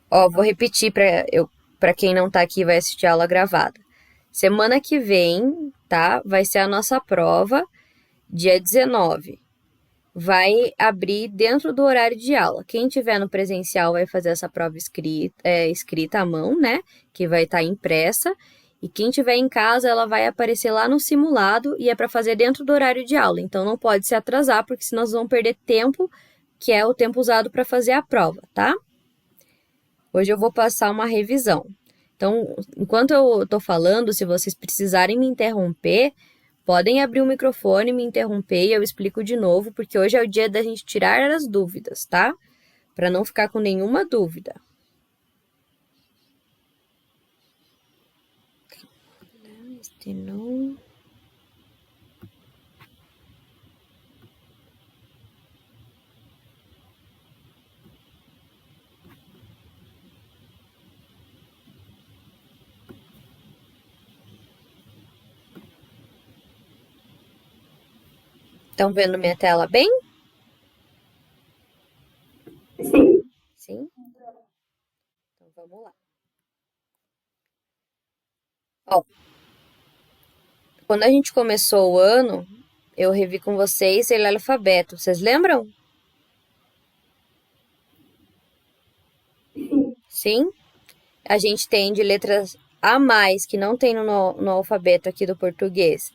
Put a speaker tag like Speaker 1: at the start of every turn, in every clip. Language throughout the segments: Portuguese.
Speaker 1: Ó, vou repetir para quem não tá aqui e vai assistir a aula gravada. Semana que vem, tá? Vai ser a nossa prova, dia 19. Vai abrir dentro do horário de aula. Quem tiver no presencial vai fazer essa prova escrita à mão, né? Que vai estar impressa. E quem tiver em casa, ela vai aparecer lá no simulado e é para fazer dentro do horário de aula. Então não pode se atrasar, porque senão nós vamos perder tempo, que é o tempo usado para fazer a prova, tá? Hoje eu vou passar uma revisão. Então, enquanto eu estou falando, se vocês precisarem me interromper, podem abrir o microfone, me interromper e eu explico de novo, porque hoje é o dia da gente tirar as dúvidas, tá? Para não ficar com nenhuma dúvida. Este não. Estão vendo minha tela bem? Sim? Então vamos lá. Ó, quando a gente começou o ano, eu revi com vocês ele alfabeto. Vocês lembram? Sim? A gente tem de letras a mais que não tem no alfabeto aqui do português.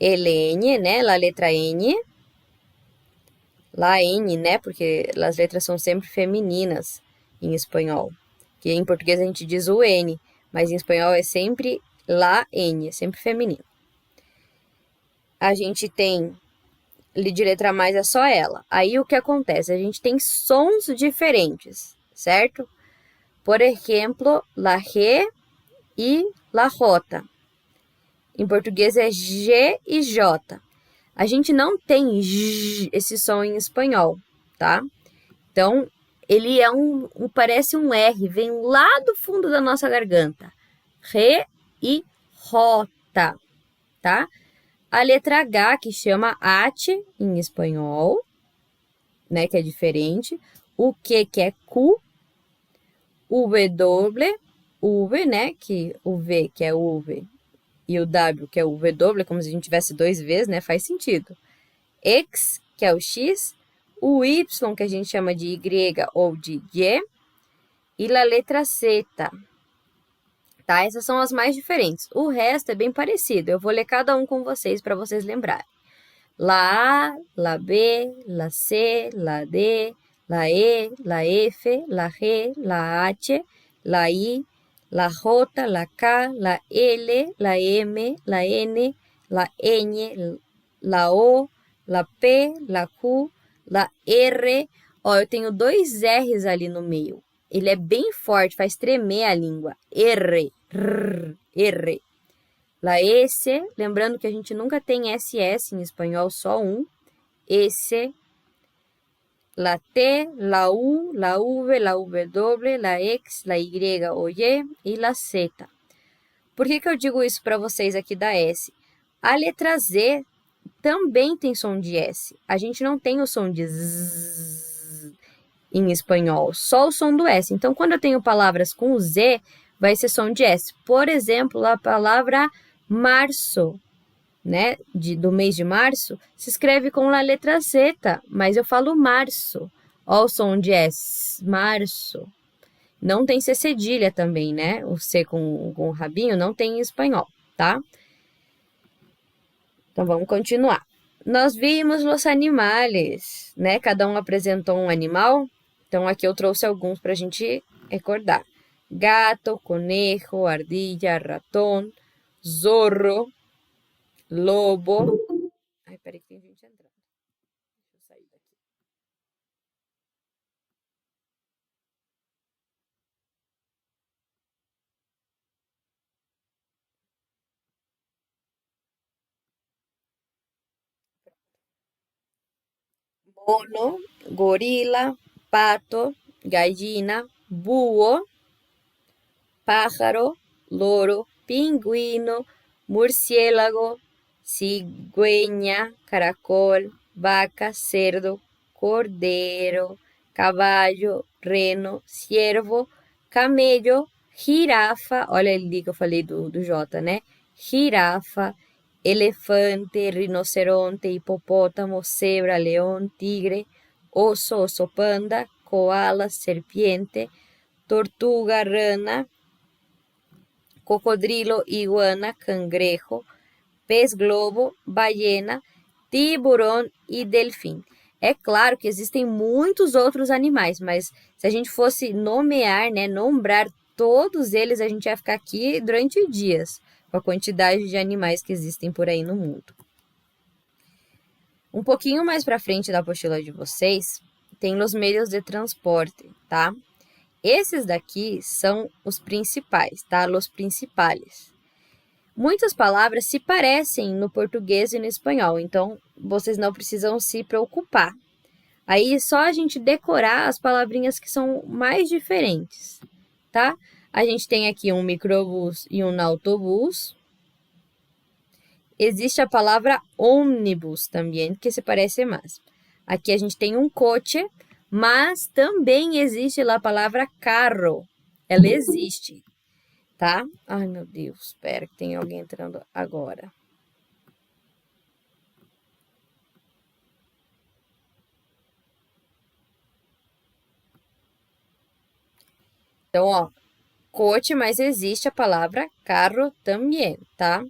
Speaker 1: N, né? La letra N. La N, né? Porque as letras são sempre femininas em espanhol. Que em português a gente diz o N, mas em espanhol é sempre La N, é sempre feminino. A gente tem de letra a mais é só ela. Aí o que acontece? A gente tem sons diferentes, certo? Por exemplo, la G e la J. Em português é G e J. A gente não tem J, esse som em espanhol, tá? Então, ele é parece um R, vem lá do fundo da nossa garganta. Re e rota, tá? A letra H, que chama ate em espanhol, né, que é diferente. O Q, que é Q. O W, V, né, que o V, que é o V, e o W, que é o W, como se a gente tivesse dois Vs, né, faz sentido. X, que é o X. O Y, que a gente chama de Y ou de Y. E a letra Z, tá? Essas são as mais diferentes. O resto é bem parecido. Eu vou ler cada um com vocês para vocês lembrarem. La A, la B, la C, la D, la E, la F, la G, la H, la I, la J, la K, la L, la M, la N, la N, la O, la P, la Q, la R. Ó, eu tenho dois R's ali no meio. Ele é bem forte, faz tremer a língua. R, R, R. La S, lembrando que a gente nunca tem SS em espanhol, só um. S, la T, la U, la V, la W, la X, la Y ou Y e la Z. Por que eu digo isso para vocês aqui da S? A letra Z também tem som de S. A gente não tem o som de Z em espanhol, só o som do S. Então, quando eu tenho palavras com Z, vai ser som de S. Por exemplo, a palavra março, né, do mês de março, se escreve com a letra Z, mas eu falo março. Ó o som de S, março. Não tem C cedilha também, né? O C com o rabinho não tem em espanhol, tá? Então vamos continuar. Nós vimos os animais, né? Cada um apresentou um animal. Então aqui eu trouxe alguns para a gente recordar. Gato, conejo, ardilla, ratón, zorro, lobo. Ai, peraí que tem gente entrando. Deixa eu sair daqui. Mono, gorila, pato, gallina, búho, pájaro, loro, pingüino, murciélago, cigüeña, caracol, vaca, cerdo, cordeiro, caballo, reno, ciervo, camello, girafa, olha ali que eu falei do J, né? Girafa, elefante, rinoceronte, hipopótamo, zebra, leão, tigre, oso, oso panda, koala, serpiente, tortuga, rana, cocodrilo, iguana, cangrejo, pez globo, baleena, tiburão e delfim. É claro que existem muitos outros animais, mas se a gente fosse nomear, né, nombrar todos eles, a gente ia ficar aqui durante dias, com a quantidade de animais que existem por aí no mundo. Um pouquinho mais para frente da apostila de vocês, tem os meios de transporte, tá? Esses daqui são os principais, tá? Os principais. Muitas palavras se parecem no português e no espanhol, então vocês não precisam se preocupar. Aí é só a gente decorar as palavrinhas que são mais diferentes, tá? A gente tem aqui um microbus e um autobus. Existe a palavra ônibus também, que se parece mais. Aqui a gente tem um coche, mas também existe lá a palavra carro. Ela existe, tá? Ai, meu Deus, espera que tem alguém entrando agora. Então, ó, coche, mas existe a palavra carro também, tá?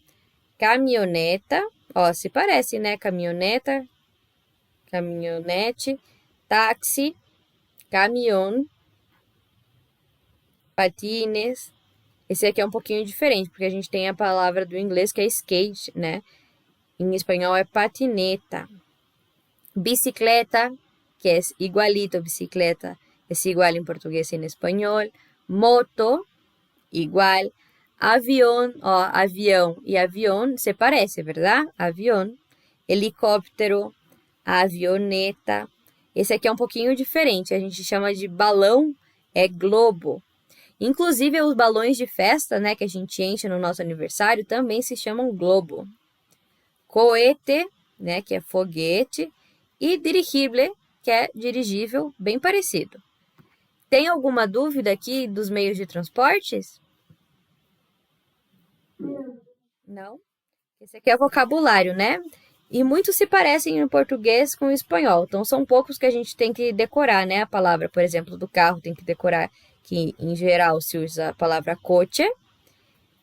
Speaker 1: Caminhoneta, ó, se parece, né? Caminhoneta, caminhonete, táxi, caminhão, patines. Esse aqui é um pouquinho diferente, porque a gente tem a palavra do inglês que é skate, né? Em espanhol é patineta. Bicicleta, que é igualito a bicicleta, é igual em português e em espanhol. Moto, igual. Avião, ó, avião e avião se parece, verdade? Avião. Helicóptero, avioneta. Esse aqui é um pouquinho diferente, a gente chama de balão, é globo. Inclusive, os balões de festa, né, que a gente enche no nosso aniversário, também se chamam globo. Cohete, né, que é foguete, e dirigível, que é dirigível, bem parecido. Tem alguma dúvida aqui dos meios de transportes? Não? Esse aqui é vocabulário, né? E muitos se parecem no português com o espanhol. Então, são poucos que a gente tem que decorar, né? A palavra, por exemplo, do carro, tem que decorar que, em geral, se usa a palavra coche.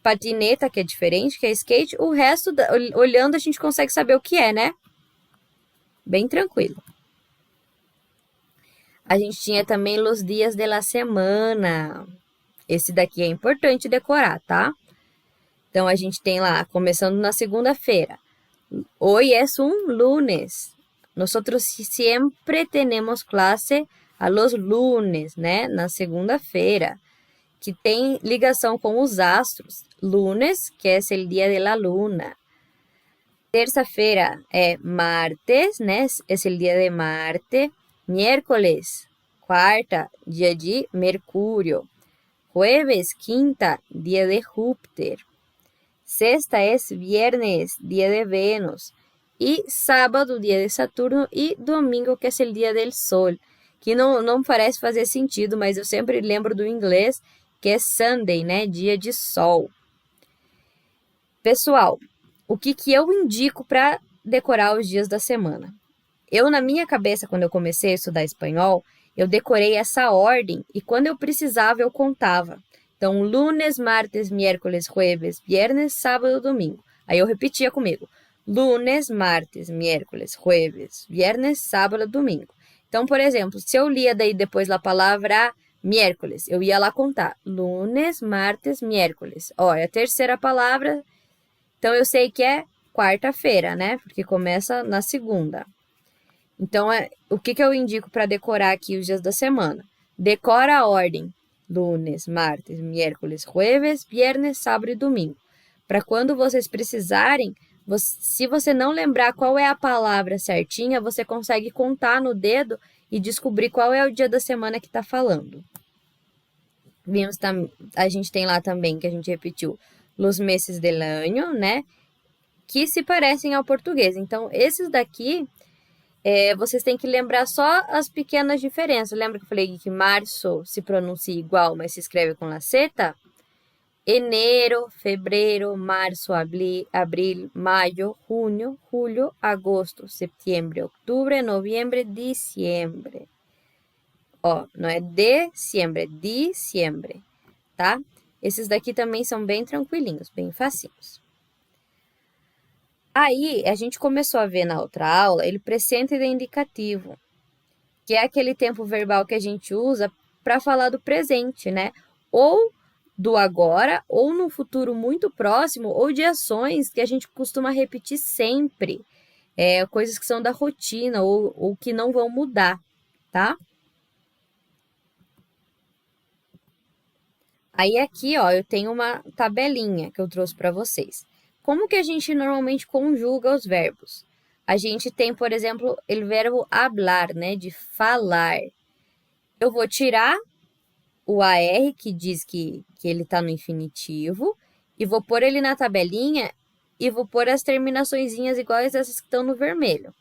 Speaker 1: Patineta, que é diferente, que é skate. O resto, olhando, a gente consegue saber o que é, né? Bem tranquilo. A gente tinha também os dias da semana. Esse daqui é importante decorar, tá? Então, a gente tem lá, começando na segunda-feira. Hoy es un lunes. Nosotros siempre tenemos clase a los lunes, né? Na segunda-feira, que tem ligação com os astros. Lunes, que é o dia de la luna. Terça-feira é martes, né? É o dia de Marte. Miércoles, quarta, dia de Mercúrio. Jueves, quinta, dia de Júpiter. Sexta é viernes, dia de Vênus. E sábado, dia de Saturno. E domingo, que é o dia del Sol. Que não parece fazer sentido, mas eu sempre lembro do inglês, que é Sunday, né? Dia de sol. Pessoal, o que eu indico para decorar os dias da semana? Eu, na minha cabeça, quando eu comecei a estudar espanhol, eu decorei essa ordem e quando eu precisava, eu contava. Então, lunes, martes, miércoles, jueves, viernes, sábado, domingo. Aí eu repetia comigo. Lunes, martes, miércoles, jueves, viernes, sábado, domingo. Então, por exemplo, se eu lia daí depois a palavra miércoles, eu ia lá contar. Lunes, martes, miércoles. Ó, é a terceira palavra. Então, eu sei que é quarta-feira, né? Porque começa na segunda. Então, o que eu indico para decorar aqui os dias da semana? Decora a ordem. Lunes, martes, miércoles, jueves, viernes, sábado e domingo. Para quando vocês precisarem, se você não lembrar qual é a palavra certinha, você consegue contar no dedo e descobrir qual é o dia da semana que está falando. A gente tem lá também, que a gente repetiu, los meses del año, né? Que se parecem ao português. Então, esses daqui, vocês têm que lembrar só as pequenas diferenças. Lembra que eu falei que março se pronuncia igual, mas se escreve com laceta? Enero, febrero, marzo, abril, mayo, junio, julio, agosto, septiembre, octubre, noviembre, diciembre. Ó, não é dezembro, é diciembre, tá? Esses daqui também são bem tranquilinhos, bem facinhos. Aí, a gente começou a ver na outra aula ele presente de indicativo, que é aquele tempo verbal que a gente usa para falar do presente, né? Ou do agora, ou no futuro muito próximo, ou de ações que a gente costuma repetir sempre. Coisas que são da rotina ou que não vão mudar, tá? Aí aqui, ó, eu tenho uma tabelinha que eu trouxe para vocês. Como que a gente normalmente conjuga os verbos? A gente tem, por exemplo, o verbo hablar, né, de falar. Eu vou tirar o AR, que diz que ele está no infinitivo, e vou pôr ele na tabelinha e vou pôr as terminaçõezinhas iguais essas que estão no vermelho.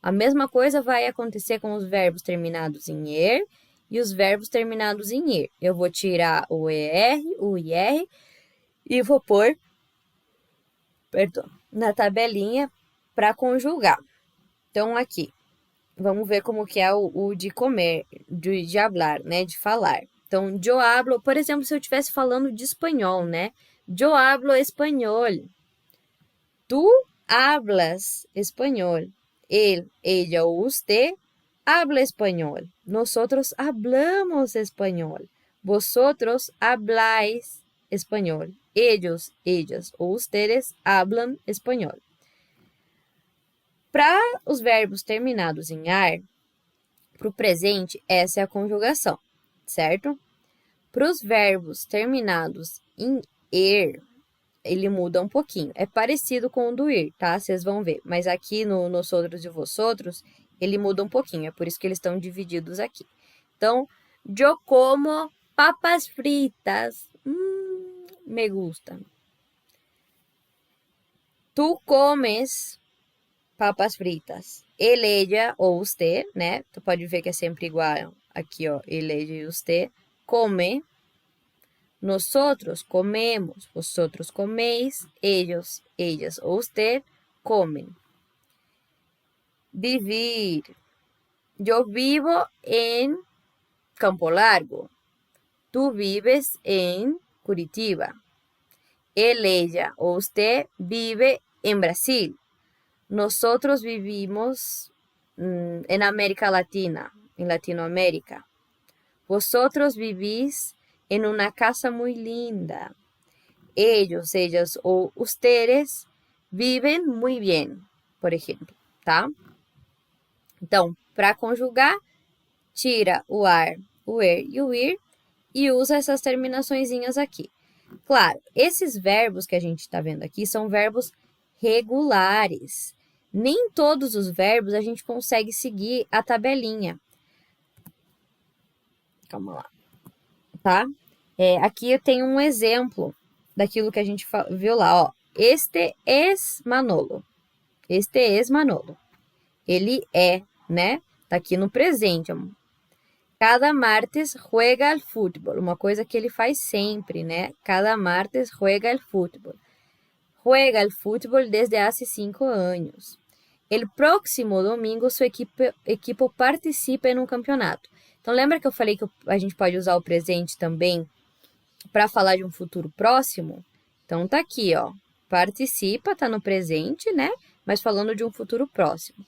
Speaker 1: A mesma coisa vai acontecer com os verbos terminados em er e os verbos terminados em ir. Eu vou tirar o ER, o IR e vou pôr, na tabelinha para conjugar. Então, aqui, vamos ver como que é o de comer, de hablar, né, de falar. Então, yo hablo, por exemplo, se eu estivesse falando de espanhol, né? Yo hablo español. Tu hablas español. Él, ella o usted habla español. Nosotros hablamos español. Vosotros habláis español. Ellos, ellas o ustedes hablan español. Para os verbos terminados em ar, para o presente, essa é a conjugação, certo? Para os verbos terminados em er, ele muda um pouquinho. É parecido com o do ir, tá? Vocês vão ver. Mas aqui no nosotros e vosotros, ele muda um pouquinho. É por isso que eles estão divididos aqui. Então, yo como papas fritas. Me gusta. Tu comes papas fritas. Ele, ella ou usted, né? Tu pode ver que é sempre igual. Aqui, ó, ele, ella e usted. Come. Nosotros comemos, vosotros coméis, ellos, ellas o usted comen. Vivir. Yo vivo en Campo Largo. Tú vives en Curitiba. Él, ella o usted vive en Brasil. Nosotros vivimos en América Latina, en Latinoamérica. Vosotros vivís en una casa muy linda. Ellos, ellas ou ustedes vivem muito bem, por exemplo, tá? Então, para conjugar, tira o ar, o er e o ir e usa essas terminaçõezinhas aqui. Claro, esses verbos que a gente está vendo aqui são verbos regulares. Nem todos os verbos a gente consegue seguir a tabelinha. Calma lá, tá? Aqui eu tenho um exemplo daquilo que a gente viu lá, ó. Este es Manolo. Este es Manolo. Ele é, né? Tá aqui no presente. Cada martes juega al fútbol. Uma coisa que ele faz sempre, né? Cada martes juega al fútbol. Juega al fútbol desde hace 5 anos. El próximo domingo, sua equipe participa em um campeonato. Então, lembra que eu falei que a gente pode usar o presente também para falar de um futuro próximo? Então, tá aqui, ó. Participa, tá no presente, né? Mas falando de um futuro próximo.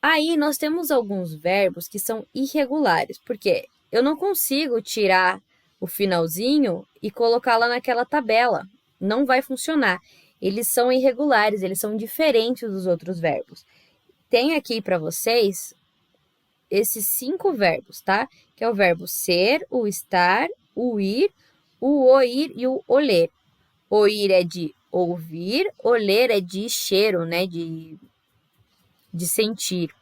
Speaker 1: Aí, nós temos alguns verbos que são irregulares, porque eu não consigo tirar o finalzinho e colocar lá naquela tabela. Não vai funcionar. Eles são irregulares, eles são diferentes dos outros verbos. Tem aqui para vocês esses 5 verbos, tá? Que é o verbo ser, o estar, o ir, o oír e o oler. Oír é de ouvir, oler é de cheiro, né? De sentir.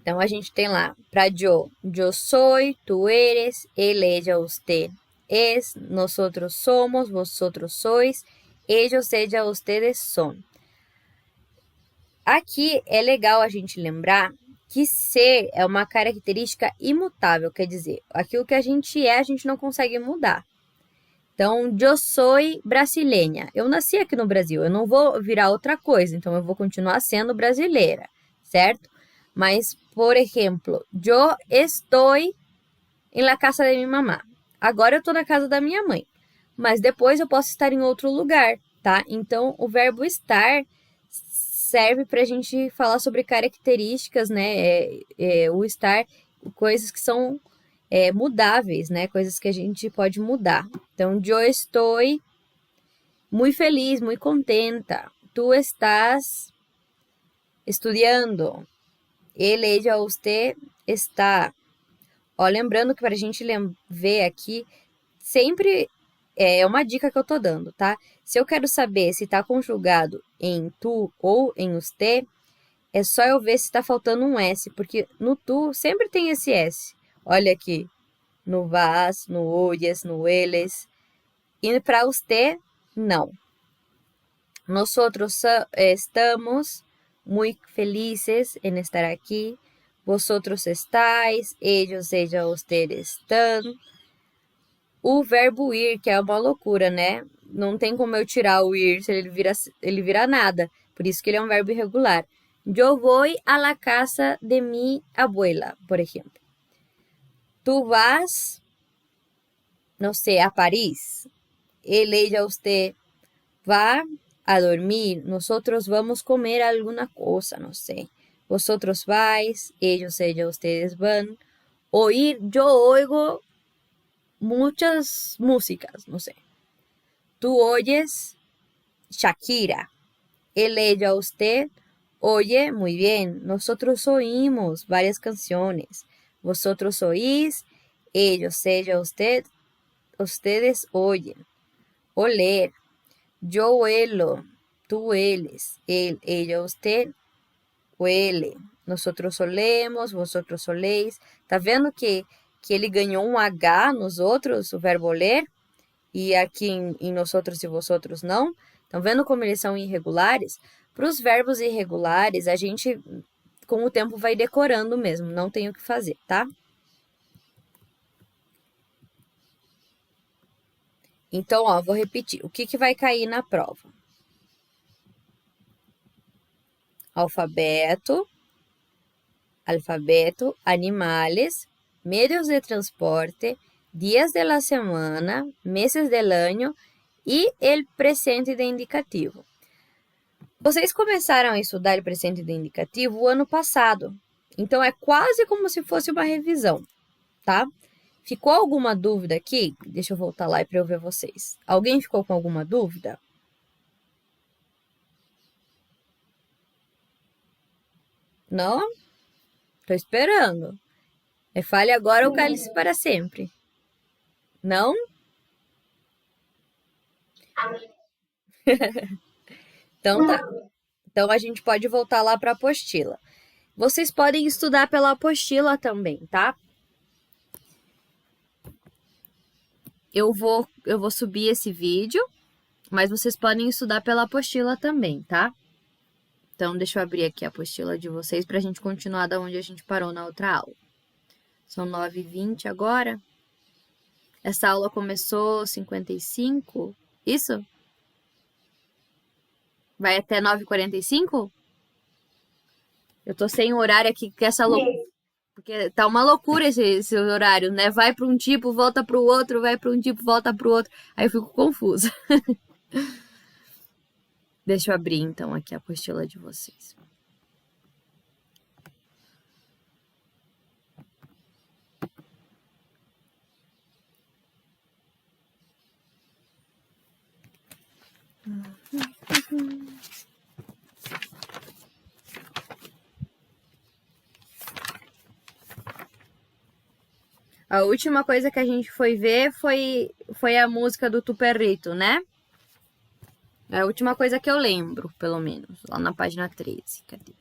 Speaker 1: Então, a gente tem lá, para yo soy, tú eres, él, ella, usted es, nosotros somos, vosotros sois, ellos, ella, ustedes son. Aqui é legal a gente lembrar que ser é uma característica imutável, quer dizer, aquilo que a gente não consegue mudar. Então, eu sou brasileira. Eu nasci aqui no Brasil, eu não vou virar outra coisa, então eu vou continuar sendo brasileira, certo? Mas, por exemplo, eu estou em la casa de minha mamá. Agora eu estou na casa da minha mãe, mas depois eu posso estar em outro lugar, tá? Então, o verbo estar serve para a gente falar sobre características, né? O estar, coisas que são mudáveis, né? Coisas que a gente pode mudar. Então, eu estou muito feliz, muito contenta. Tu estás estudando. Ele, ella, você está. Ó, lembrando que para a gente ver aqui, sempre é uma dica que eu tô dando, tá? Se eu quero saber se tá conjugado em tu ou em usted, é só eu ver se tá faltando um S, porque no tu sempre tem esse S. Olha aqui, no vas, no oyes, no eles. E para usted, não. Nosotros estamos muy felices en estar aquí. Vosotros estáis, ellos, ella, ustedes están. O verbo ir, que é uma loucura, né? Não tem como eu tirar o ir se ele vira nada. Por isso que ele é um verbo irregular. Eu vou a la casa de mi abuela, por exemplo. Tu vas, não sei, a Paris. Ele, ella, usted va a dormir. Nosotros vamos comer alguna cosa, no sé. Vosotros vais, ellos, ella, ustedes van. Oír, yo oigo muchas músicas, no sé. Tú oyes Shakira. Él, ella, usted oye muy bien. Nosotros oímos varias canciones. Vosotros oís, ellos, ella, usted, ustedes oyen. Oler. Yo huelo, tú hueles, él, ella, usted huele. Nosotros olemos, vosotros oléis. Tá vendo que ele ganhou um H nos outros, o verbo oler, e aqui em nosotros e vosotros não? Estão vendo como eles são irregulares? Para os verbos irregulares, a gente, com o tempo, vai decorando mesmo, não tem o que fazer, tá? Então, ó, vou repetir. O que vai cair na prova? Alfabeto, animales, medios de transporte, días de la semana, meses del año e el presente de indicativo. Vocês começaram a estudar o presente de indicativo o ano passado, então é quase como se fosse uma revisão, tá? Ficou alguma dúvida aqui? Deixa eu voltar lá para eu ver vocês. Alguém ficou com alguma dúvida? Não? Tô esperando. Fale agora ou cale-se para sempre. Não? Então tá. Então a gente pode voltar lá para a apostila. Vocês podem estudar pela apostila também, tá? Eu vou subir esse vídeo, mas vocês podem estudar pela apostila também, tá? Então, deixa eu abrir aqui a apostila de vocês para a gente continuar da onde a gente parou na outra aula. São 9h20 agora. Essa aula começou 55, isso? Vai até 9h45? Eu tô sem horário aqui, que essa loucura. Porque tá uma loucura esse horário, né? Vai para um tipo, volta para o outro, vai para um tipo, volta para o outro. Aí eu fico confusa. Deixa eu abrir, então, aqui a apostila de vocês. A última coisa que a gente foi ver foi a música do Tu Perrito, né? É a última coisa que eu lembro, pelo menos, lá na página 13. Cadê?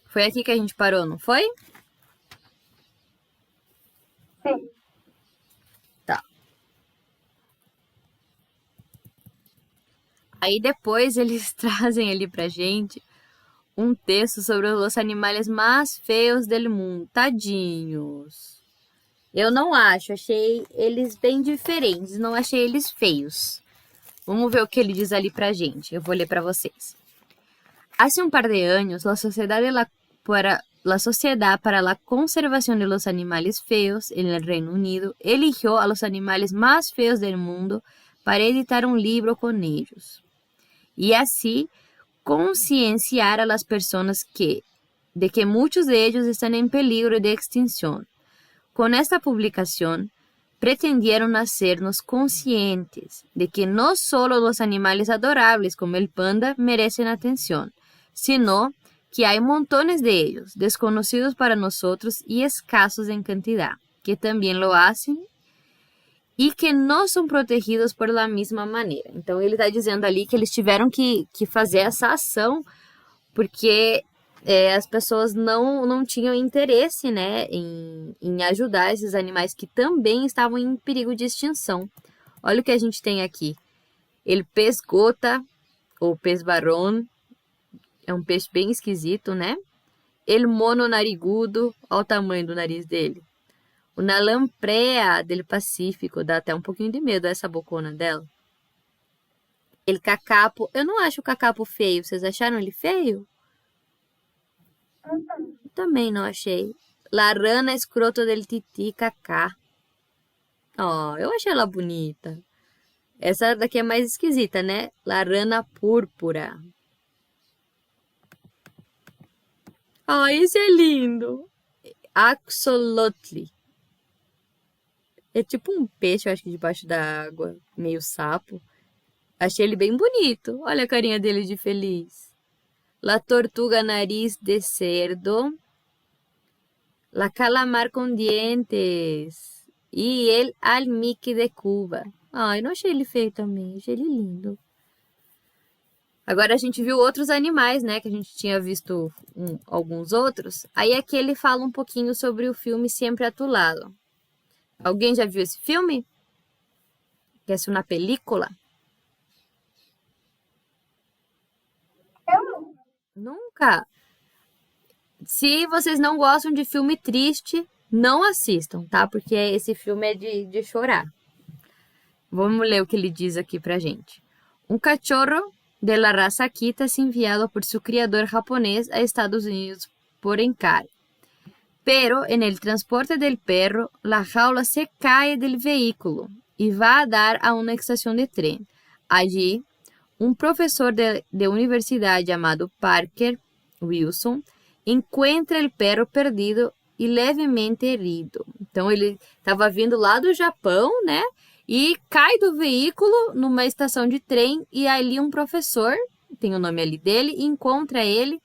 Speaker 1: Foi aqui que a gente parou, não foi?
Speaker 2: Sim.
Speaker 1: Aí depois eles trazem ali pra gente um texto sobre os animais mais feios do mundo. Tadinhos. Eu não acho, achei eles bem diferentes, não achei eles feios. Vamos ver o que ele diz ali pra gente. Eu vou ler pra vocês. Hace un par de años, la Sociedad para la Conservación de los Animales Feos en el Reino Unido eligió a los animales más feos del mundo para editar un libro con ellos. Y así concienciar a las personas de que muchos de ellos están en peligro de extinción. Con esta publicación, pretendieron hacernos conscientes de que no solo los animales adorables como el panda merecen atención, sino que hay montones de ellos, desconocidos para nosotros y escasos en cantidad, que también lo hacen e que não são protegidos por la mesma maneira. Então, ele está dizendo ali que eles tiveram que fazer essa ação porque as pessoas não tinham interesse, né, em ajudar esses animais que também estavam em perigo de extinção. Olha o que a gente tem aqui. El pez gota, ou pez barrón, é um peixe bem esquisito, né? El mono narigudo, olha o tamanho do nariz dele. Una lamprea del Pacífico, dá até um pouquinho de medo essa bocona dela. El cacapo, eu não acho o cacapo feio, vocês acharam ele feio? Também não achei. La rana escroto del titicacá. Ó, eu achei ela bonita. Essa daqui é mais esquisita, né? La rana púrpura. Ó, esse é lindo. Axolotl. É tipo um peixe, eu acho que debaixo da água, meio sapo. Achei ele bem bonito. Olha a carinha dele de feliz. La tortuga nariz de cerdo. La calamar com dientes. E el almique de Cuba. Ai, não achei ele feio também. Achei ele lindo. Agora a gente viu outros animais, né? Que a gente tinha visto alguns outros. Aí aqui ele fala um pouquinho sobre o filme Sempre a tu Lado. Alguém já viu esse filme? Que é uma película? Nunca. Se vocês não gostam de filme triste, não assistam, tá? Porque esse filme é de chorar. Vamos ler o que ele diz aqui pra gente. Um cachorro de la raza Akita es enviado por su criador japonés a Estados Unidos por encargo. Pero en el transporte del perro, la jaula se cae del vehículo y va a dar a una estación de tren. Allí, un profesor de universidad llamado Parker Wilson encontra el perro perdido e levemente herido. Então, ele estava vindo lá do Japão, né? E cai do veículo numa estação de trem e ali um professor, tem o nome ali dele, encontra ele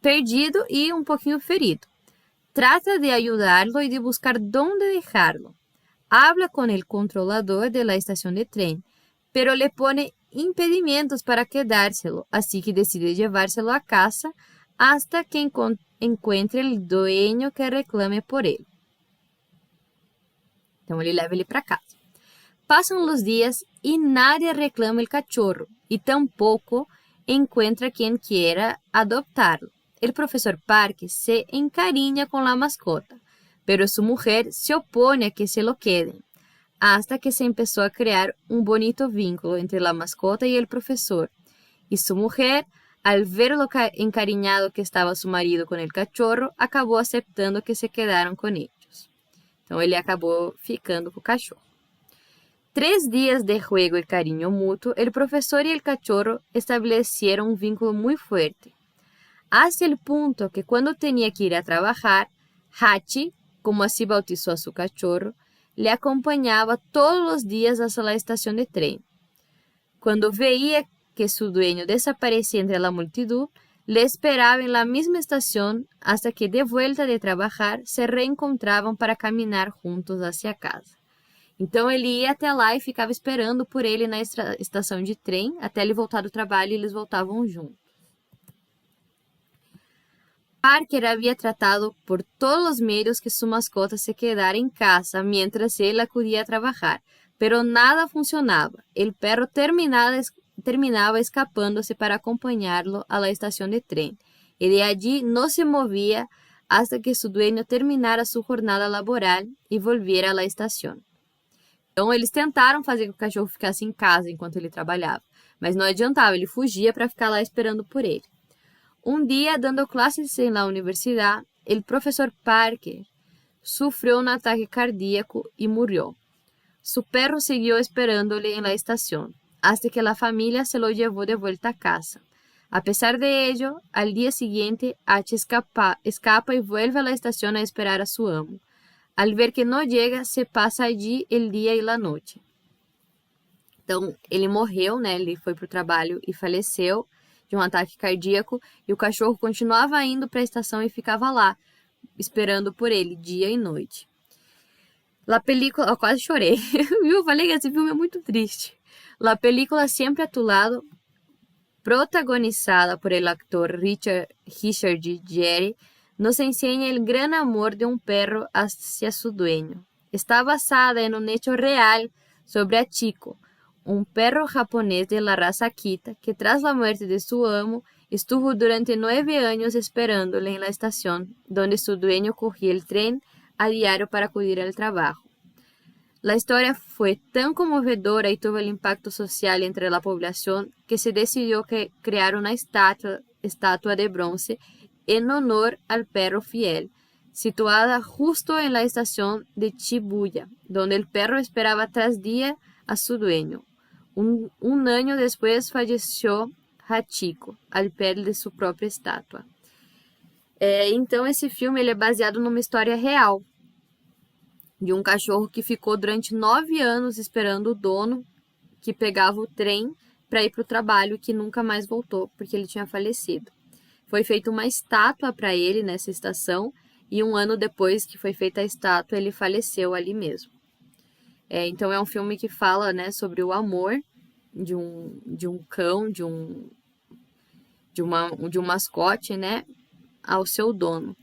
Speaker 1: perdido e um pouquinho ferido. Trata de ayudarlo y de buscar dónde dejarlo. Habla con el controlador de la estación de tren, pero le pone impedimentos para quedárselo, así que decide llevárselo a casa hasta que encuentre el dueño que reclame por él. Então ele leva ele para casa. Pasan los días y nadie reclama el cachorro y tampoco encuentra quien quiera adoptarlo. El profesor Parker se encariña con la mascota, pero su mujer se opone a que se lo queden, hasta que se empezó a crear un bonito vínculo entre la mascota y el profesor. Y su mujer, al ver lo encariñado que estaba su marido con el cachorro, acabou aceptando que se quedaram com ellos. Então ele acabou ficando com o cachorro. 3 días de juego y cariño mutuo, el profesor y el cachorro establecieron un vínculo muy fuerte. Hasta el punto que cuando tenía que ir a trabajar, Hachi, como así bautizó a su cachorro, le acompañaba todos los días hasta la estación de tren. Cuando veía que su dueño desaparecía entre la multitud, le esperaba en la misma estación hasta que de vuelta de trabajar se reencontravam para caminhar juntos hacia casa. Então ele ia até lá e ficava esperando por ele na estação de trem até ele voltar do trabalho e eles voltavam juntos. Parker había tratado por todos los medios que su mascota se quedara en casa mientras él acudía a trabajar, pero nada funcionaba. El perro terminaba terminaba escapándose para acompañarlo a la estación de tren. Y de allí no se movía hasta que su dueño terminara su jornada laboral e volviera à estação. Então, eles tentaram fazer com que o cachorro ficasse em casa enquanto ele trabalhava, mas não adiantava, ele fugia para ficar lá esperando por ele. Um dia, dando clases na universidade, o professor Parker sofreu um ataque cardíaco e morreu. Su perro siguió esperándole en la estación, hasta que la familia se lo llevó de vuelta a casa. A pesar de ello, al día siguiente, H escapa y vuelve a la estación a esperar a su amo. Al ver que no llega, se passa allí el dia e la noite. Então, ele morreu, né? Ele foi para o trabalho e faleceu de um ataque cardíaco, e o cachorro continuava indo para a estação e ficava lá, esperando por ele, dia e noite. La película... Eu quase chorei. Eu falei que esse filme é muito triste. La película Siempre a tu lado, protagonizada por el actor Richard Gere, nos enseña el gran amor de un perro hacia su dueño. Está basada en un hecho real sobre Achiko, un perro japonés de la raza Akita que tras la muerte de su amo estuvo durante 9 años esperándole en la estación donde su dueño cogía el tren a diario para acudir al trabajo. La historia fue tan conmovedora y tuvo el impacto social entre la población que se decidió crear una estatua de bronce en honor al perro fiel, situada justo en la estación de Shibuya, donde el perro esperaba tras día a su dueño. Un año después falleció Hachiko, al pé de sua própria estátua. Então, esse filme ele é baseado numa história real, de um cachorro que ficou durante 9 anos esperando o dono, que pegava o trem para ir para o trabalho, que nunca mais voltou, porque ele tinha falecido. Foi feita uma estátua para ele nessa estação, e um ano depois que foi feita a estátua, ele faleceu ali mesmo. Então, é um filme que fala, né, sobre o amor de um cão, de um mascote, né, ao seu dono.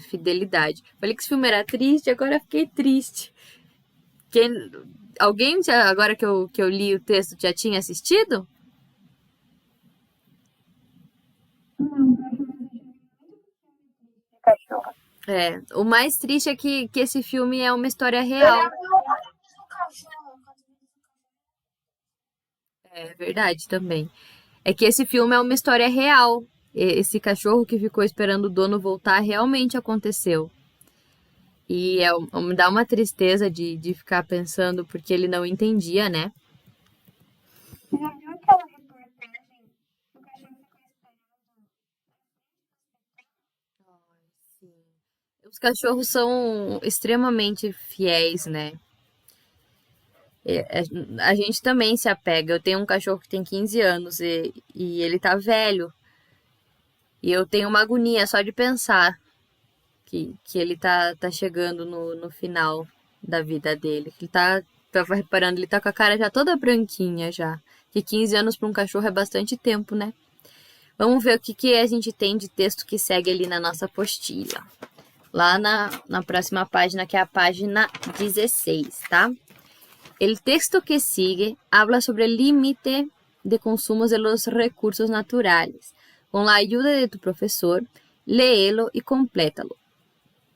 Speaker 1: Fidelidade. Falei que esse filme era triste, agora fiquei triste. Alguém, agora que eu li o texto, já tinha assistido? O mais triste é que esse filme é uma história real. É verdade também. É que esse filme é uma história real. Esse cachorro que ficou esperando o dono voltar realmente aconteceu. E me dá uma tristeza de ficar pensando, porque ele não entendia, né?
Speaker 2: Você já viu aquela reportagem do cachorro ficou esperando?
Speaker 1: Os cachorros são extremamente fiéis, né? A gente também se apega. Eu tenho um cachorro que tem 15 anos e ele tá velho. E eu tenho uma agonia só de pensar que ele tá chegando no final da vida dele. Ele tava reparando, ele tá com a cara já toda branquinha já. Que 15 anos para um cachorro é bastante tempo, né? Vamos ver o que a gente tem de texto que segue ali na nossa apostila. Lá na próxima página, que é a página 16, tá? El texto que sigue habla sobre el límite de consumos de los recursos naturales. Con la ayuda de tu profesor, léelo y complétalo.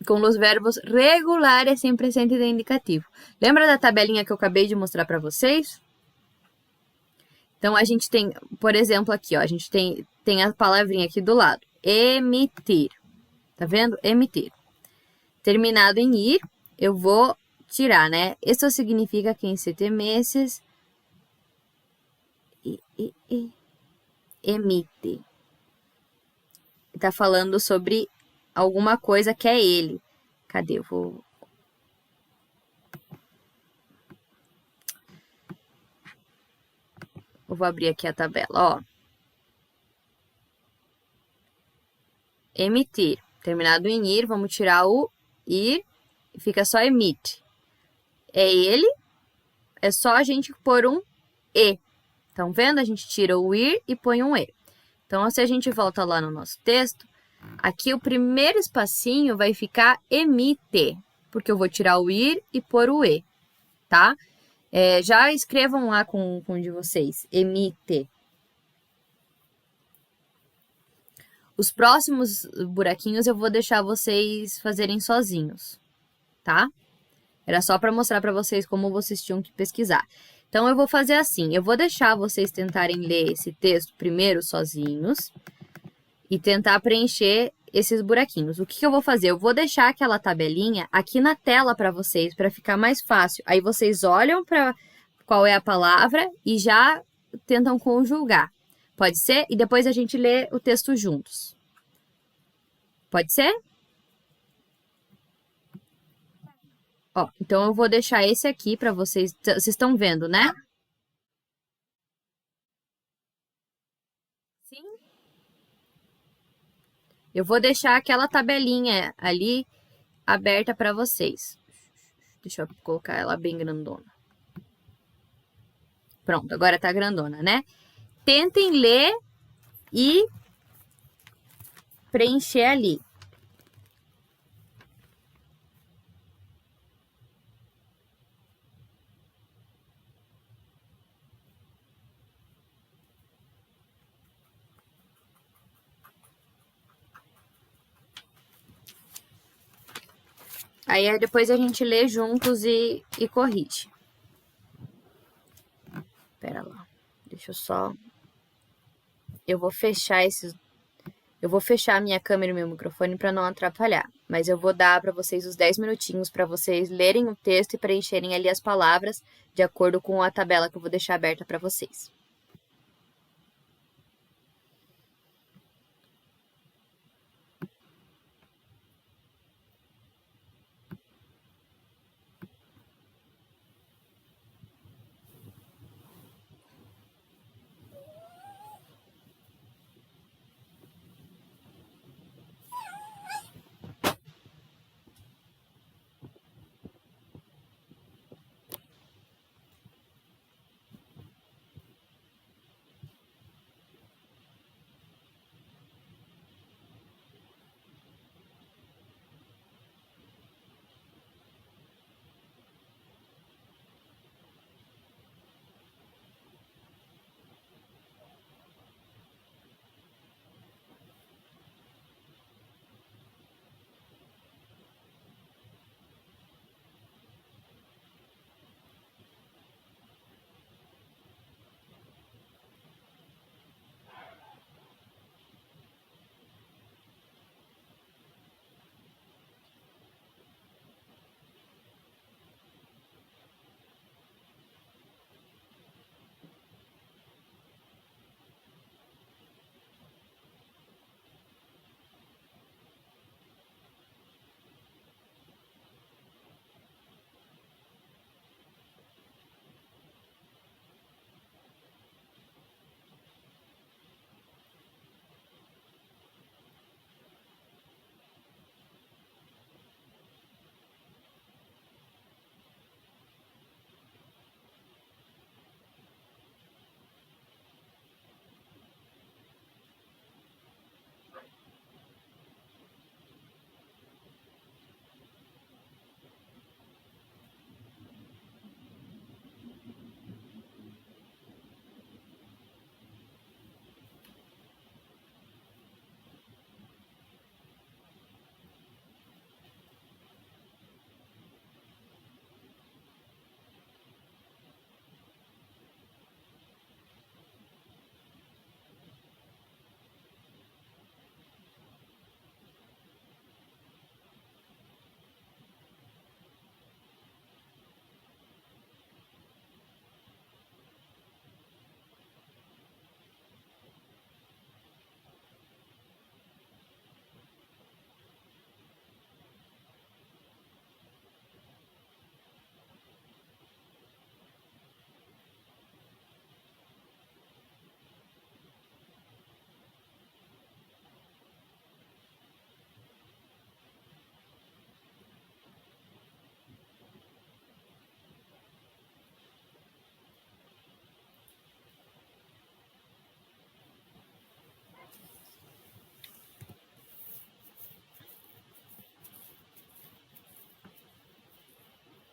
Speaker 1: Com os verbos regulares em presente de indicativo. Lembra da tabelinha que eu acabei de mostrar para vocês? Então, a gente tem, por exemplo, aqui, ó, a gente tem a palavrinha aqui do lado. Emitir. Tá vendo? Emitir. Terminado em ir, eu vou tirar, né? Isso significa que em 7 meses emite. Está falando sobre alguma coisa que é ele. Cadê? Eu vou abrir aqui a tabela, ó. Emitir. Terminado em ir, vamos tirar o ir e fica só emite. É ele, é só a gente pôr um e. Estão vendo? A gente tira o ir e põe um e. Então, se a gente volta lá no nosso texto, aqui o primeiro espacinho vai ficar emite, porque eu vou tirar o ir e pôr o e, tá? Já escrevam lá com o de vocês. Emite. Os próximos buraquinhos eu vou deixar vocês fazerem sozinhos, tá? Era só para mostrar para vocês como vocês tinham que pesquisar. Então, eu vou fazer assim. Eu vou deixar vocês tentarem ler esse texto primeiro sozinhos e tentar preencher esses buraquinhos. O que eu vou fazer? Eu vou deixar aquela tabelinha aqui na tela para vocês, para ficar mais fácil. Aí, vocês olham para qual é a palavra e já tentam conjugar. Pode ser? E depois a gente lê o texto juntos. Pode ser? Ó, então eu vou deixar esse aqui para vocês. Vocês estão vendo, né? Sim. Eu vou deixar aquela tabelinha ali aberta para vocês. Deixa eu colocar ela bem grandona. Pronto, agora tá grandona, né? Tentem ler e preencher ali. Aí depois a gente lê juntos e corrige. Pera lá. Deixa eu só... Eu vou fechar a minha câmera e meu microfone para não atrapalhar. Mas eu vou dar para vocês os 10 minutinhos para vocês lerem o texto e preencherem ali as palavras de acordo com a tabela que eu vou deixar aberta para vocês.